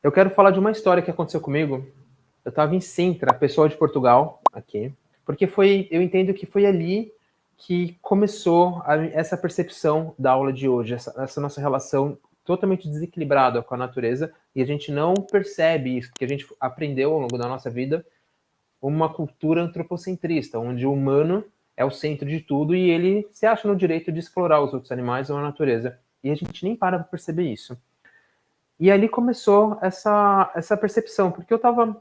Eu quero falar de uma história que aconteceu comigo. Eu estava em Sintra, pessoal de Portugal, aqui, porque eu entendo que foi ali que começou essa percepção da aula de hoje, essa nossa relação totalmente desequilibrada com a natureza, e a gente não percebe isso, porque a gente aprendeu ao longo da nossa vida uma cultura antropocentrista, onde o humano é o centro de tudo e ele se acha no direito de explorar os outros animais ou a natureza. E a gente nem para perceber isso. E ali começou essa percepção, porque eu estava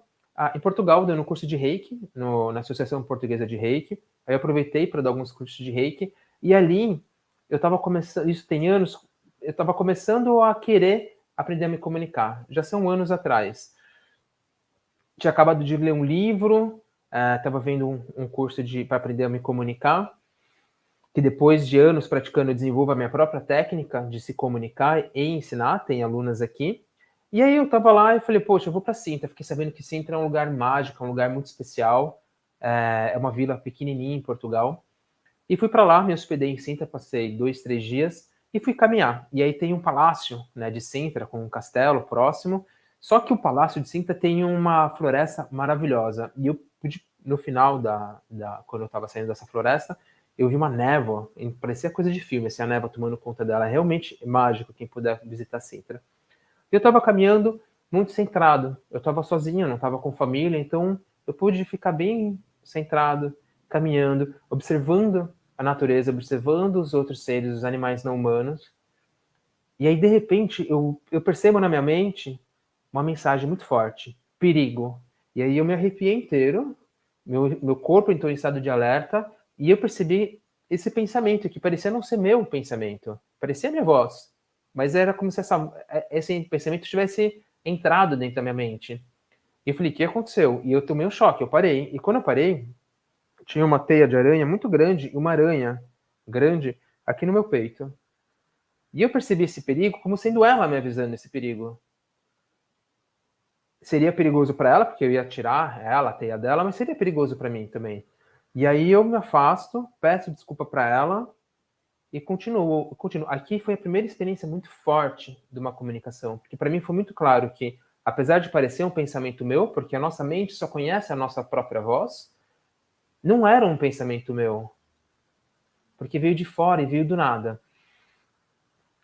em Portugal dando um curso de Reiki, na Associação Portuguesa de Reiki, aí eu aproveitei para dar alguns cursos de Reiki, e ali eu estava começando, isso tem anos, eu estava começando a querer aprender a me comunicar, já são anos atrás. Tinha acabado de ler um livro, estava vendo um curso para aprender a me comunicar, que depois de anos praticando eu desenvolvo a minha própria técnica de se comunicar e ensinar, tem alunas aqui. E aí eu tava lá e falei, poxa, eu vou para Sintra. Fiquei sabendo que Sintra é um lugar mágico, é um lugar muito especial. É uma vila pequenininha em Portugal. E fui para lá, me hospedei em Sintra, passei 2, 3 dias e fui caminhar. E aí tem um palácio, né, de Sintra, com um castelo próximo. Só que o palácio de Sintra tem uma floresta maravilhosa. E eu pude, no final quando eu estava saindo dessa floresta, eu vi uma névoa, parecia coisa de filme, assim, a névoa tomando conta dela. É realmente mágico quem puder visitar Sintra. Eu estava caminhando muito centrado. Eu estava sozinho, não estava com família, então eu pude ficar bem centrado, caminhando, observando a natureza, observando os outros seres, os animais não humanos. E aí, de repente, eu percebo na minha mente uma mensagem muito forte: perigo. E aí eu me arrepiei inteiro, meu corpo entrou em estado de alerta, e eu percebi esse pensamento, que parecia não ser meu pensamento, parecia minha voz, mas era como se esse pensamento tivesse entrado dentro da minha mente. E eu falei, o que aconteceu? E eu tomei um choque, eu parei. E quando eu parei, tinha uma teia de aranha muito grande e uma aranha grande aqui no meu peito. E eu percebi esse perigo como sendo ela me avisando esse perigo. Seria perigoso para ela, porque eu ia tirar ela, a teia dela, mas seria perigoso para mim também. E aí eu me afasto, peço desculpa para ela e continuo. Aqui foi a primeira experiência muito forte de uma comunicação, porque para mim foi muito claro que, apesar de parecer um pensamento meu, porque a nossa mente só conhece a nossa própria voz, não era um pensamento meu, porque veio de fora e veio do nada.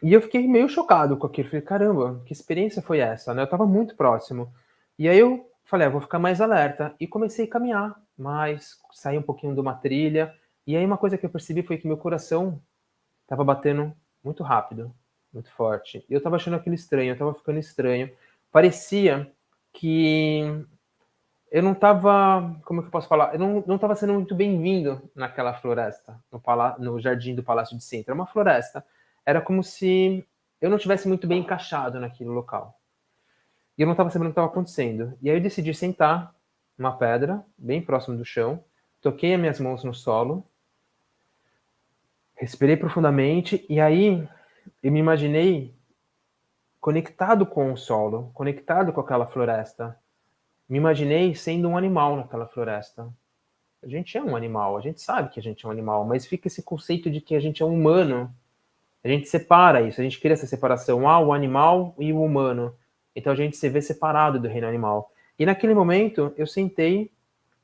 E eu fiquei meio chocado com aquilo. Falei, caramba, que experiência foi essa, né? Eu estava muito próximo. E aí eu falei, vou ficar mais alerta. E comecei a caminhar mais, sair um pouquinho de uma trilha. E aí uma coisa que eu percebi foi que meu coração estava batendo muito rápido, muito forte. E eu estava achando aquilo estranho, eu estava ficando estranho. Parecia que eu não estava, como é que eu posso falar? Eu não estava sendo muito bem-vindo naquela floresta, no jardim do Palácio de Sintra. Era uma floresta. Era como se eu não tivesse muito bem encaixado naquele local. E eu não estava sabendo o que estava acontecendo. E aí eu decidi sentar numa pedra, bem próximo do chão, toquei as minhas mãos no solo, respirei profundamente, e aí eu me imaginei conectado com o solo, conectado com aquela floresta. Me imaginei sendo um animal naquela floresta. A gente é um animal, a gente sabe que a gente é um animal, mas fica esse conceito de que a gente é um humano. A gente separa isso, a gente cria essa separação, o animal e o humano. Então a gente se vê separado do reino animal. E naquele momento eu sentei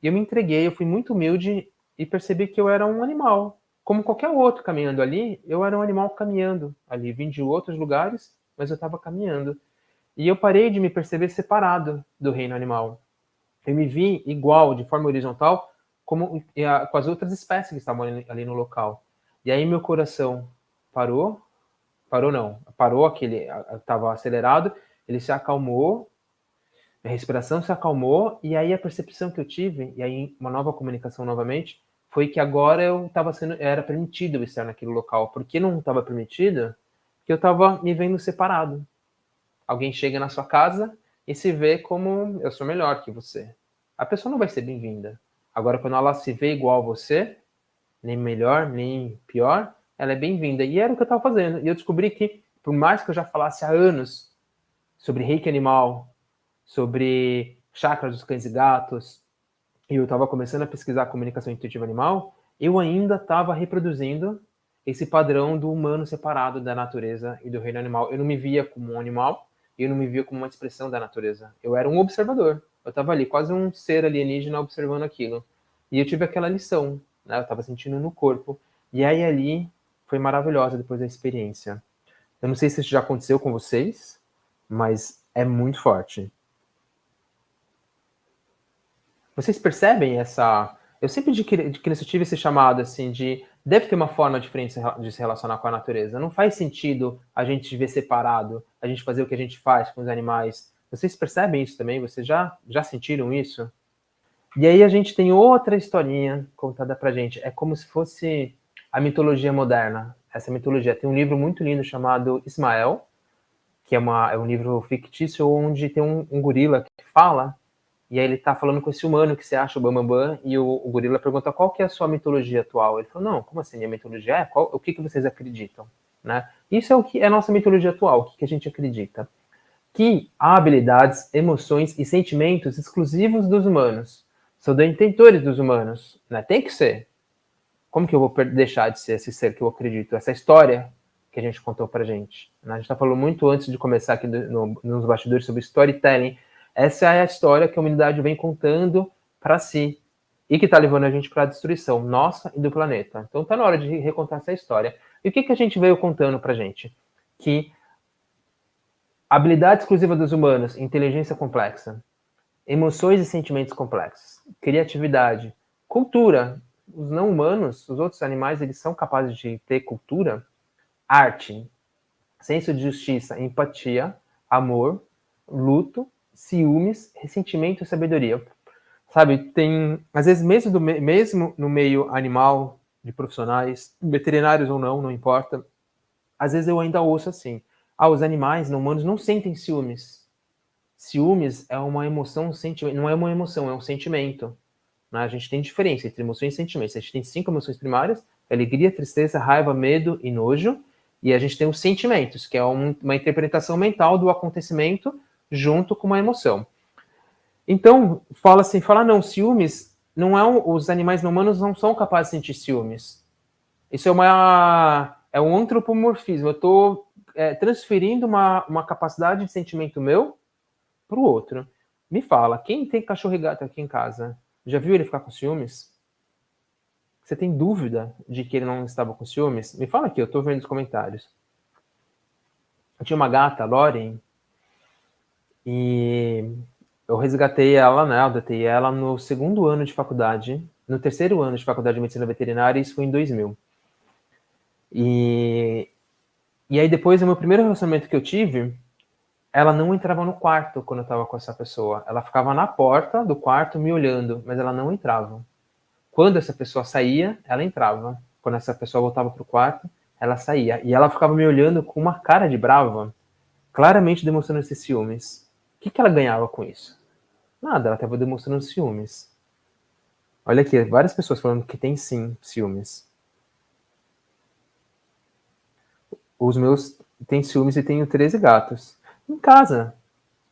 e eu me entreguei, eu fui muito humilde e percebi que eu era um animal. Como qualquer outro caminhando ali, eu era um animal caminhando ali. Vim de outros lugares, mas eu estava caminhando. E eu parei de me perceber separado do reino animal. Eu me vi igual, de forma horizontal, com as outras espécies que estavam ali no local. E aí meu coração parou, parou aquele, estava acelerado, ele se acalmou, a respiração se acalmou, e aí a percepção que eu tive, e aí uma nova comunicação novamente, foi que agora era permitido eu estar naquele local. Por que não estava permitido? Porque eu estava me vendo separado. Alguém chega na sua casa e se vê como eu sou melhor que você. A pessoa não vai ser bem-vinda. Agora, quando ela se vê igual a você, nem melhor, nem pior, ela é bem-vinda. E era o que eu estava fazendo. E eu descobri que, por mais que eu já falasse há anos sobre reiki animal, sobre chakras dos cães e gatos, e eu estava começando a pesquisar comunicação intuitiva animal, eu ainda estava reproduzindo esse padrão do humano separado da natureza e do reino animal. Eu não me via como um animal, e eu não me via como uma expressão da natureza. Eu era um observador. Eu estava ali, quase um ser alienígena observando aquilo. E eu tive aquela lição, né? Eu estava sentindo no corpo. E aí ali foi maravilhosa depois da experiência. Eu não sei se isso já aconteceu com vocês, mas é muito forte. Vocês percebem essa... Eu sempre de criança tive esse chamado, assim, de... Deve ter uma forma diferente de se relacionar com a natureza. Não faz sentido a gente viver separado, a gente fazer o que a gente faz com os animais. Vocês percebem isso também? Vocês já sentiram isso? E aí a gente tem outra historinha contada pra gente. É como se fosse a mitologia moderna. Essa mitologia. Tem um livro muito lindo chamado Ismael, que é um livro fictício onde tem um gorila que fala, e aí ele tá falando com esse humano que você acha o Bambambam, e o gorila pergunta qual que é a sua mitologia atual. Ele falou, não, como assim, minha mitologia é? O que vocês acreditam? Né? Isso é o que é a nossa mitologia atual, o que a gente acredita. Que há habilidades, emoções e sentimentos exclusivos dos humanos. São detentores dos humanos. Né? Tem que ser. Como que eu vou deixar de ser esse ser que eu acredito? Essa história que a gente contou pra gente. Né? A gente tá falando muito antes de começar aqui nos bastidores sobre storytelling. Essa é a história que a humanidade vem contando para si e que está levando a gente para a destruição nossa e do planeta. Então está na hora de recontar essa história. E o que a gente veio contando para gente? Que habilidade exclusiva dos humanos, inteligência complexa, emoções e sentimentos complexos, criatividade, cultura. Os não humanos, os outros animais, eles são capazes de ter cultura, arte, senso de justiça, empatia, amor, luto, ciúmes, ressentimento e sabedoria. Sabe, tem, às vezes, mesmo no meio animal, de profissionais, veterinários ou não importa, às vezes eu ainda ouço assim, os animais não humanos não sentem ciúmes. Ciúmes é uma emoção, um sentimento, não é uma emoção, é um sentimento. Né? A gente tem diferença entre emoções e sentimentos. A gente tem 5 emoções primárias, alegria, tristeza, raiva, medo e nojo, e a gente tem os sentimentos, que é uma interpretação mental do acontecimento junto com uma emoção. Então, não, ciúmes, não é os animais não humanos não são capazes de sentir ciúmes. Isso é um antropomorfismo. Eu estou transferindo uma capacidade de sentimento meu para o outro. Me fala, quem tem cachorro e gato aqui em casa, já viu ele ficar com ciúmes? Você tem dúvida de que ele não estava com ciúmes? Me fala aqui, eu estou vendo os comentários. Eu tinha uma gata, Lauren, e eu resgatei ela, né? Eu adotei ela no segundo ano de faculdade, no terceiro ano de faculdade de medicina veterinária, isso foi em 2000. E aí depois, o meu primeiro relacionamento que eu tive, ela não entrava no quarto quando eu estava com essa pessoa. Ela ficava na porta do quarto me olhando, mas ela não entrava. Quando essa pessoa saía, ela entrava. Quando essa pessoa voltava pro quarto, ela saía. E ela ficava me olhando com uma cara de brava, claramente demonstrando esses ciúmes. O que ela ganhava com isso? Nada, ela estava demonstrando ciúmes. Olha aqui, várias pessoas falando que tem sim ciúmes. Os meus têm ciúmes e tenho 13 gatos. Em casa.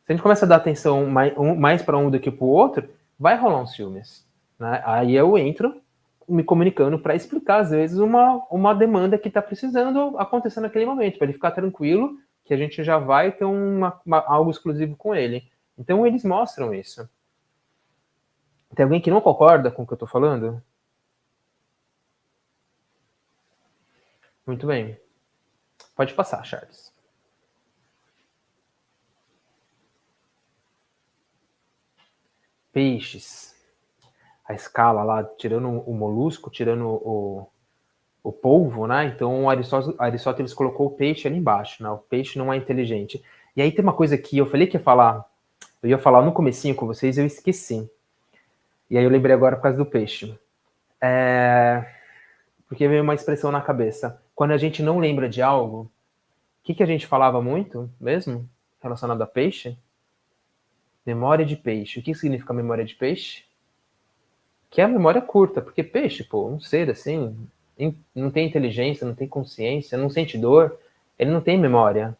Se a gente começa a dar atenção mais para um do que para o outro, vai rolar um ciúmes. Né? Aí eu entro me comunicando para explicar, às vezes, uma demanda que está precisando acontecer naquele momento, para ele ficar tranquilo que a gente já vai ter algo exclusivo com ele. Então, eles mostram isso. Tem alguém que não concorda com o que eu estou falando? Muito bem. Pode passar, Charles. Peixes. A escala lá, tirando o molusco, tirando o polvo, né? Então Aristóteles colocou o peixe ali embaixo, né? O peixe não é inteligente. E aí tem uma coisa que eu falei que eu ia falar no comecinho com vocês, eu esqueci. E aí eu lembrei agora por causa do peixe. Porque veio uma expressão na cabeça. Quando a gente não lembra de algo, o que a gente falava muito mesmo relacionado a peixe? Memória de peixe. O que significa memória de peixe? Que é a memória curta, porque peixe, pô, um ser assim, não tem inteligência, não tem consciência, não sente dor, ele não tem memória,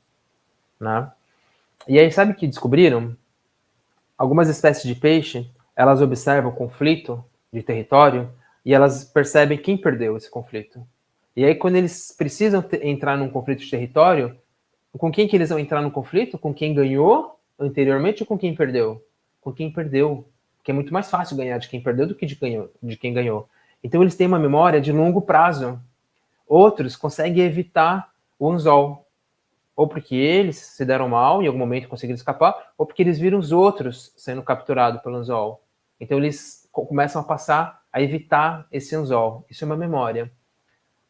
né? E aí, sabe o que descobriram? Algumas espécies de peixe, elas observam o conflito de território e elas percebem quem perdeu esse conflito. E aí, quando eles precisam entrar num conflito de território, Com quem que eles vão entrar no conflito? Com quem ganhou anteriormente ou com quem perdeu? Com quem perdeu. Porque é muito mais fácil ganhar de quem perdeu do que de quem ganhou. Então eles têm uma memória de longo prazo. Outros conseguem evitar o anzol. Ou porque eles se deram mal, em algum momento conseguiram escapar, ou porque eles viram os outros sendo capturados pelo anzol. Então eles começam a passar a evitar esse anzol. Isso é uma memória.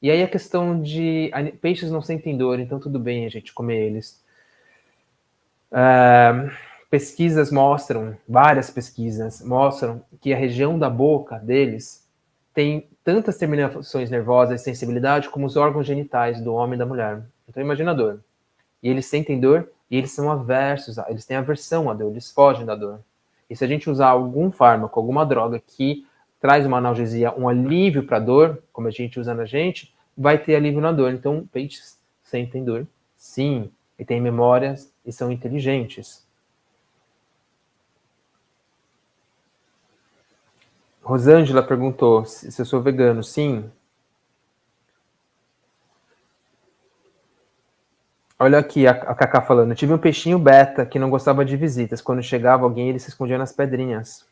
E aí a questão de peixes não sentem dor, então tudo bem a gente comer eles. Pesquisas mostram, várias pesquisas mostram que a região da boca deles tem tantas terminações nervosas e sensibilidade como os órgãos genitais do homem e da mulher. Então imagina a dor. E eles sentem dor e eles são aversos, eles têm aversão à dor, eles fogem da dor. E se a gente usar algum fármaco, alguma droga que traz uma analgesia, um alívio para a dor, como a gente usa na gente, vai ter alívio na dor. Então, peixes sentem dor, sim, e têm memórias e são inteligentes. Rosângela perguntou se eu sou vegano. Sim. Olha aqui a Cacá falando. Eu tive um peixinho beta que não gostava de visitas. Quando chegava alguém, ele se escondia nas pedrinhas.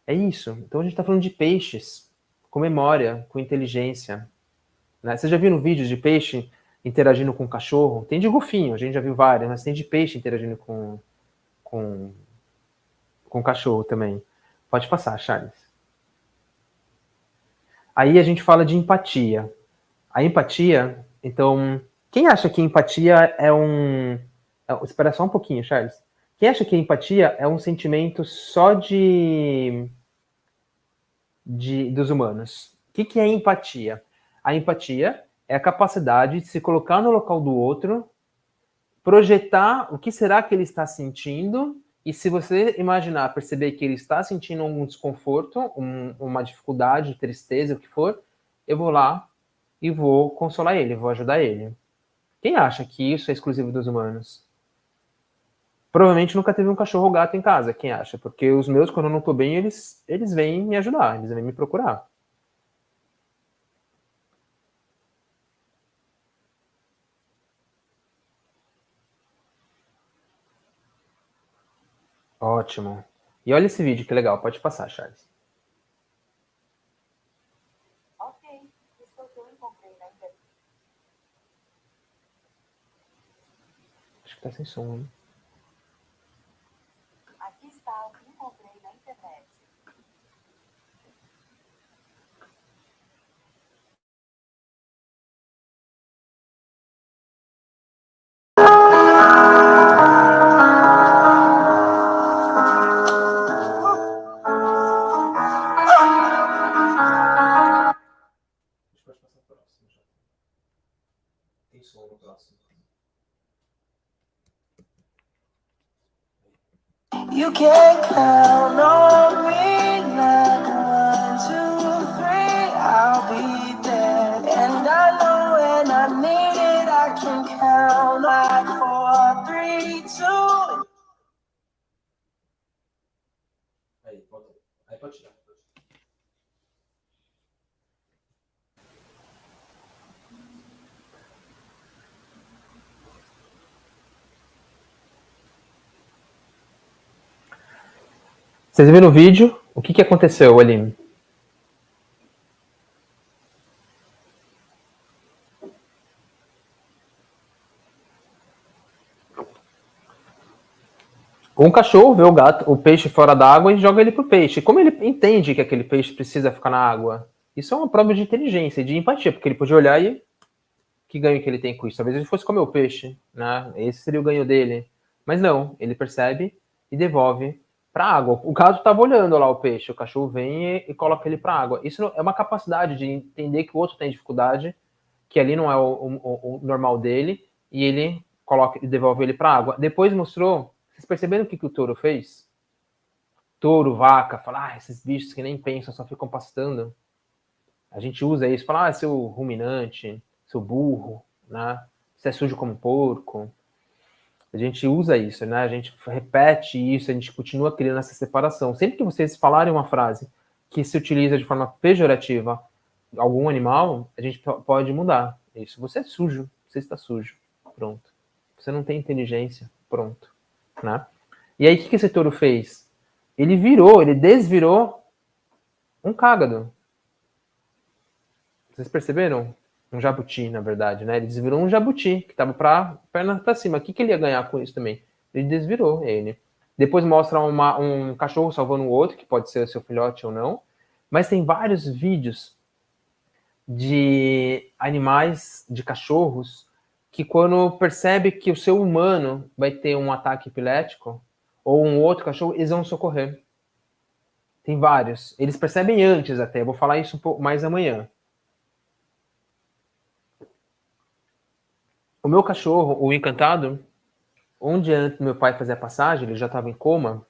É isso. Então a gente está falando de peixes com memória, com inteligência. Né? Você já viu vídeos de peixe interagindo com cachorro? Tem de golfinho, a gente já viu vários, mas tem de peixe interagindo com cachorro também. Pode passar, Charles. Aí a gente fala de empatia. A empatia, então, quem acha que empatia é um... Espera só um pouquinho, Charles. Quem acha que empatia é um sentimento só dos humanos? O que é empatia? A empatia é a capacidade de se colocar no local do outro, projetar o que será que ele está sentindo, e se você imaginar, perceber que ele está sentindo algum desconforto, uma dificuldade, tristeza, o que for, eu vou lá e vou consolar ele, vou ajudar ele. Quem acha que isso é exclusivo dos humanos? Provavelmente nunca teve um cachorro ou gato em casa, quem acha? Porque os meus, quando eu não tô bem, eles vêm me ajudar, eles vêm me procurar. Ótimo. E olha esse vídeo, que legal. Pode passar, Charles. Ok, isso é o que eu encontrei na internet. Acho que tá sem som, hein? Aqui está o que encontrei na internet. Pode passar próximo já. Tem som no próximo. You can count on me like 1, 2, 3, I'll be there. And I know when I need it, I can count like 4, 3, 2. Aí, volta. Aí pode tirar. Vocês viram o vídeo? O que aconteceu, Aline? Um cachorro vê o peixe fora da água e joga ele pro peixe. Como ele entende que aquele peixe precisa ficar na água? Isso é uma prova de inteligência, de empatia, porque ele pode olhar e que ganho que ele tem com isso? Talvez ele fosse comer o peixe, né? Esse seria o ganho dele. Mas não, ele percebe e devolve para a água. O gato estava olhando lá o peixe, o cachorro vem e coloca ele para a água. Isso é uma capacidade de entender que o outro tem dificuldade, que ali não é o normal dele, e ele coloca e devolve ele para a água. Depois mostrou, vocês perceberam o que o touro fez? Touro, vaca, fala, esses bichos que nem pensam, só ficam pastando. A gente usa isso, fala, seu ruminante, seu burro, né? Você é sujo como um porco. A gente usa isso, né? A gente repete isso, a gente continua criando essa separação. Sempre que vocês falarem uma frase que se utiliza de forma pejorativa algum animal, a gente pode mudar isso. Você é sujo, você está sujo. Pronto. você não tem inteligência, pronto, né? E aí, o que esse touro fez? Ele desvirou um cágado. Vocês perceberam? Um jabuti, na verdade, né? Ele desvirou um jabuti, que tava perna pra cima. O que ele ia ganhar com isso também? Ele desvirou ele. Depois mostra um cachorro salvando o outro, que pode ser o seu filhote ou não. Mas tem vários vídeos de animais, de cachorros, que quando percebe que o seu humano vai ter um ataque epilético, ou um outro cachorro, eles vão socorrer. Tem vários. Eles percebem antes até. Eu vou falar isso um pouco mais amanhã. O meu cachorro, o Encantado, um dia antes do meu pai fazer a passagem, ele já estava em coma,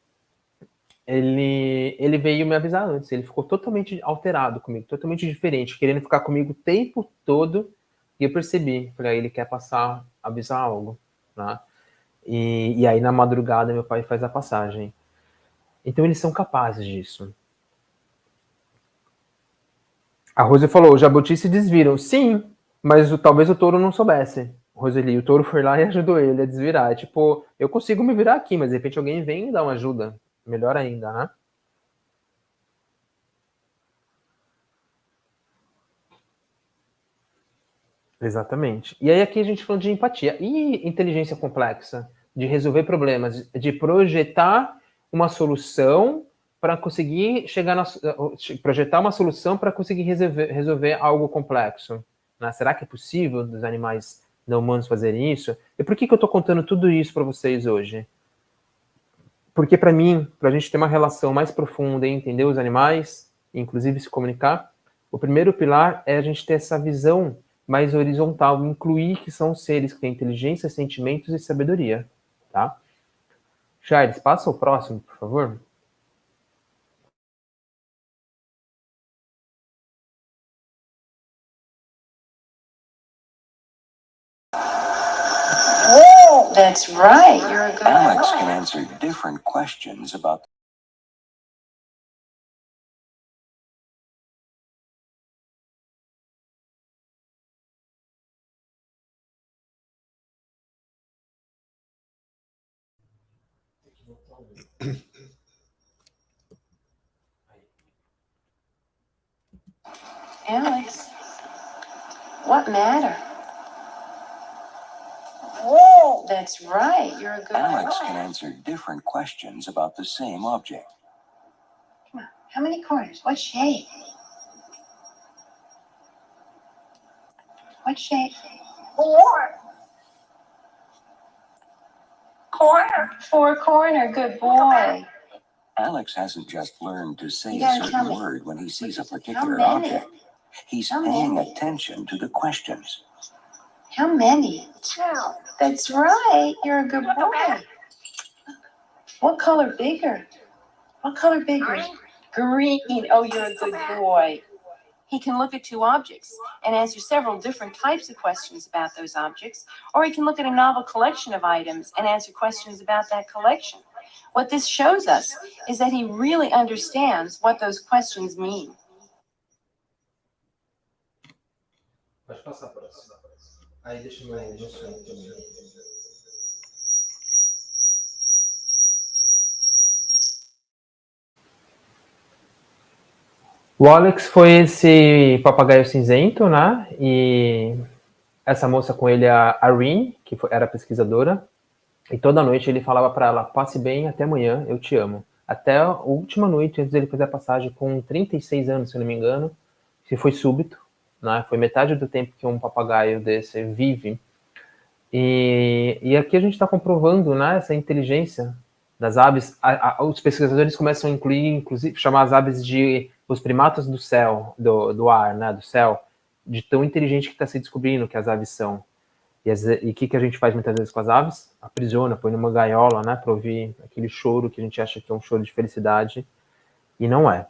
ele veio me avisar antes. Ele ficou totalmente alterado comigo, totalmente diferente, querendo ficar comigo o tempo todo. E eu percebi, falei, ele quer avisar algo, né? E aí na madrugada meu pai faz a passagem. Então eles são capazes disso. A Rose falou, os jabutis se desviram. Sim, mas talvez o touro não soubesse. Roseli, o touro foi lá e ajudou ele a desvirar. Tipo, eu consigo me virar aqui, mas de repente alguém vem e dá uma ajuda. Melhor ainda, né? Exatamente. E aí aqui a gente falou de empatia. E inteligência complexa? De resolver problemas, de projetar uma solução para conseguir projetar uma solução para conseguir resolver algo complexo. Né? Será que é possível dos animais não humanos fazerem isso? E por que eu estou contando tudo isso para vocês hoje? Porque para mim, para a gente ter uma relação mais profunda e entender os animais, inclusive se comunicar, o primeiro pilar é a gente ter essa visão mais horizontal, incluir que são seres que têm inteligência, sentimentos e sabedoria, tá? Charles, passa o próximo, por favor. Oh, that's right. You're a good Alex can answer different questions about Alex, what matter? Whoa, that's right. You're a good Alex can answer different questions about the same object. Come on. How many corners? What shape? What shape? Four corner. Good boy. Alex hasn't just learned to say a certain word when he sees a particular object. He's paying attention to the questions. How many? 2. That's right. You're a good boy. What color bigger? What color bigger? Green. Oh, you're a good boy. He can look at 2 objects and answer several different types of questions about those objects, or he can look at a novel collection of items and answer questions about that collection. What this shows us is that he really understands what those questions mean. Pode passar a próxima. Aí deixa meu som também. O Alex foi esse papagaio cinzento, né? E essa moça com ele, a Irene, que era pesquisadora, e toda noite ele falava para ela, passe bem, até amanhã, eu te amo. Até a última noite, antes dele fazer a passagem, com 36 anos, se eu não me engano, que foi súbito, né? Foi metade do tempo que um papagaio desse vive. E aqui a gente está comprovando, né, essa inteligência das aves. Os pesquisadores começam a inclusive, chamar as aves de os primatas do céu, do ar, né, do céu, de tão inteligente que está se descobrindo que as aves são. E o que a gente faz muitas vezes com as aves? Aprisiona, põe numa gaiola, né, para ouvir aquele choro que a gente acha que é um choro de felicidade, e não é.